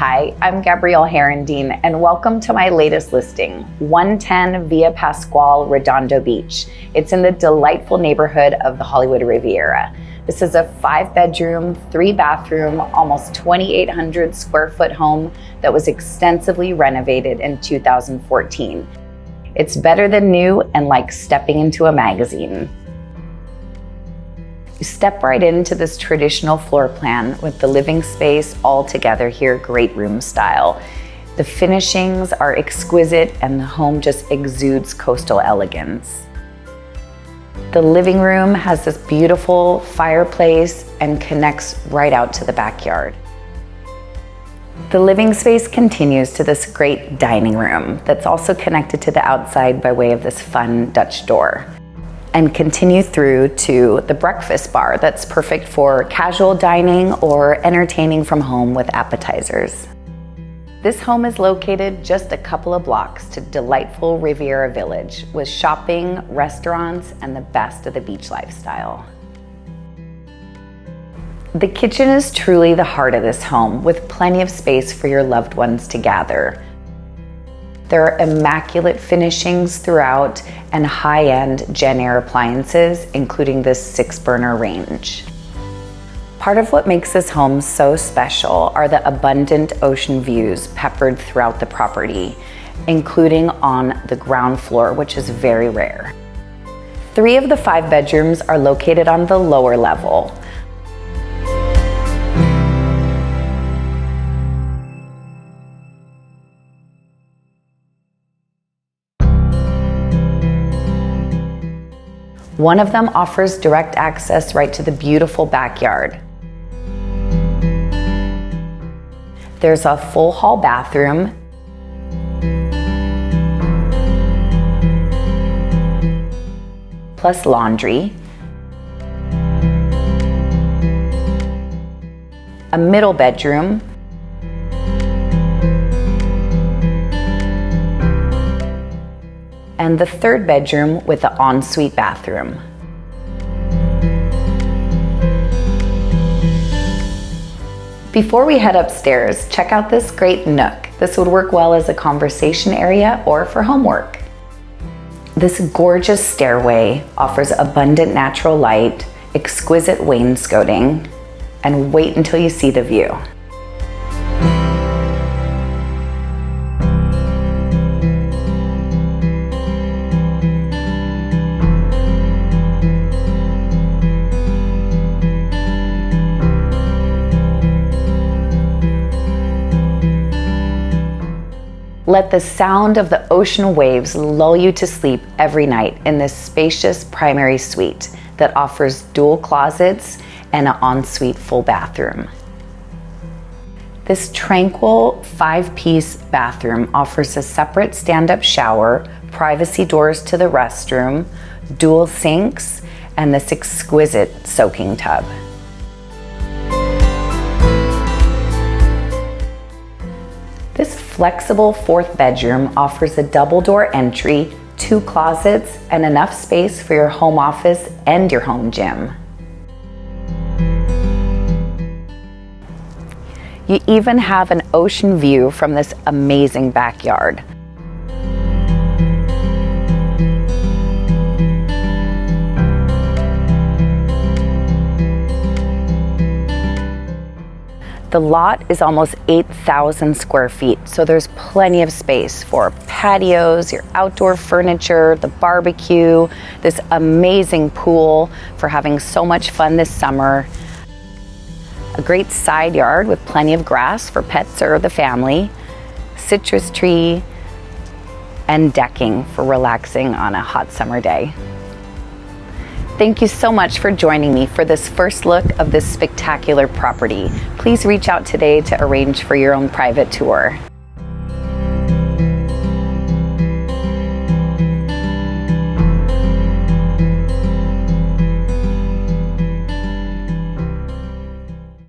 Hi, I'm Gabrielle Herendeen, and welcome to my latest listing, 110 Via Pasqual, Redondo Beach. It's in the delightful neighborhood of the Hollywood Riviera. This is a 5-bedroom, 3-bathroom, almost 2,800 square foot home that was extensively renovated in 2014. It's better than new and like stepping into a magazine. You step right into this traditional floor plan with the living space all together here, great room style. The finishings are exquisite and the home just exudes coastal elegance. The living room has this beautiful fireplace and connects right out to the backyard. The living space continues to this great dining room that's also connected to the outside by way of this fun Dutch door, and continue through to the breakfast bar that's perfect for casual dining or entertaining from home with appetizers. This home is located just a couple of blocks to delightful Riviera Village with shopping, restaurants, and the best of the beach lifestyle. The kitchen is truly the heart of this home with plenty of space for your loved ones to gather. There are immaculate finishings throughout and high-end Jenn-Air appliances, including this 6-burner range. Part of what makes this home so special are the abundant ocean views peppered throughout the property, including on the ground floor, which is very rare. 3 of the 5 bedrooms are located on the lower level. One of them offers direct access right to the beautiful backyard. There's a full hall bathroom, plus laundry, a middle bedroom, and the 3rd bedroom with the ensuite bathroom. Before we head upstairs, check out this great nook. This would work well as a conversation area or for homework. This gorgeous stairway offers abundant natural light, exquisite wainscoting, and wait until you see the view. Let the sound of the ocean waves lull you to sleep every night in this spacious primary suite that offers dual closets and an ensuite full bathroom. This tranquil 5-piece bathroom offers a separate stand-up shower, privacy doors to the restroom, dual sinks, and this exquisite soaking tub. This flexible 4th bedroom offers a double door entry, 2 closets, and enough space for your home office and your home gym. You even have an ocean view from this amazing backyard. The lot is almost 8,000 square feet, so there's plenty of space for patios, your outdoor furniture, the barbecue, this amazing pool for having so much fun this summer, a great side yard with plenty of grass for pets or the family, citrus tree, and decking for relaxing on a hot summer day. Thank you so much for joining me for this first look of this spectacular property. Please reach out today to arrange for your own private tour.